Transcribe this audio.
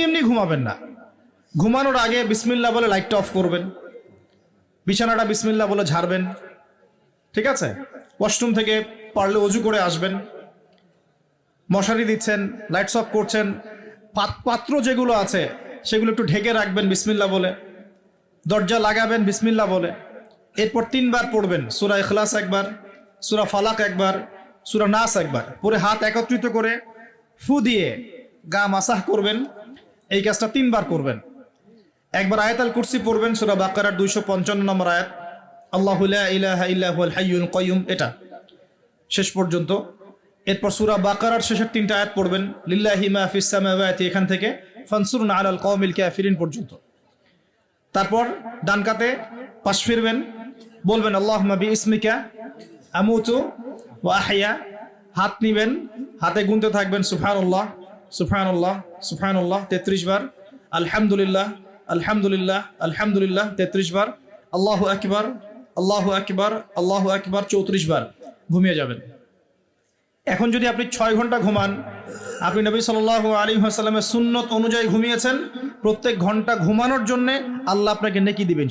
এমনি ঘুমাবেন না। ঘুমানোর আগে বিসমিল্লাহ বলে লাইটটা অফ করবেন, বিছানাটা বিসমিল্লাহ বলে ঝাড়বেন, ঠিক আছে? ওয়াশরুম থেকে পারলে অজু করে আসবেন। মশারি দিচ্ছেন, লাইটস অফ করছেন, পাত্র যেগুলো আছে সেগুলো একটু ঢেকে রাখবেন বিসমিল্লাহ বলে, দরজা লাগাবেন বিসমিল্লাহ বলে। এরপর 3 বার পড়বেন সূরা ইখলাস একবার, সূরা ফালাক একবার, সূরা নাস একবার, পরে হাত একত্রিত করে ফু দিয়ে গা মাসাহ করবেন। এই কাজটা 3 বার করবেন। একবার আয়াতুল কুরসি পড়বেন, সূরা বাকারার 255 নম্বর আয়াত, আল্লাহু লা ইলাহা ইল্লা হুয়াল হাইয়ুল কাইয়ুম, এটা শেষ পর্যন্ত। এরপর সূরা বাকারার শেষের 3টা আয়াত পড়বেন, লিল্লাহি মা ফিস সামাওয়াতি, এখান থেকে ফানসুরনা আলাল কওমিল কাফিরিন পর্যন্ত। তারপর ডান কাতে পাশ ফিরবেন, বলবেন আল্লাহুম্মা বিইসমিকা আমুতু ওয়া আহইয়া। হাত নিবেন, হাতে গুনতে থাকবেন সুবহানাল্লাহ সুবহানাল্লাহ সুবহানাল্লাহ 33 বার, আলহামদুলিল্লাহ আলহামদুলিল্লাহ আলহামদুলিল্লাহ 33 বার, আল্লাহু আকবার আল্লাহু আকবার আল্লাহু আকবার 34 বার। ঘুমিয়ে যাবেন। এখন যদি আপনি 6 ঘন্টা ঘুমান, আপনি নবী সাল্লাল্লাহু আলাইহি ওয়াসাল্লামের সুন্নত অনুযায়ী ঘুমিয়েছেন, প্রত্যেক ঘন্টা ঘুমানোর জন্য আল্লাহ আপনাকে নেকি দিবেন।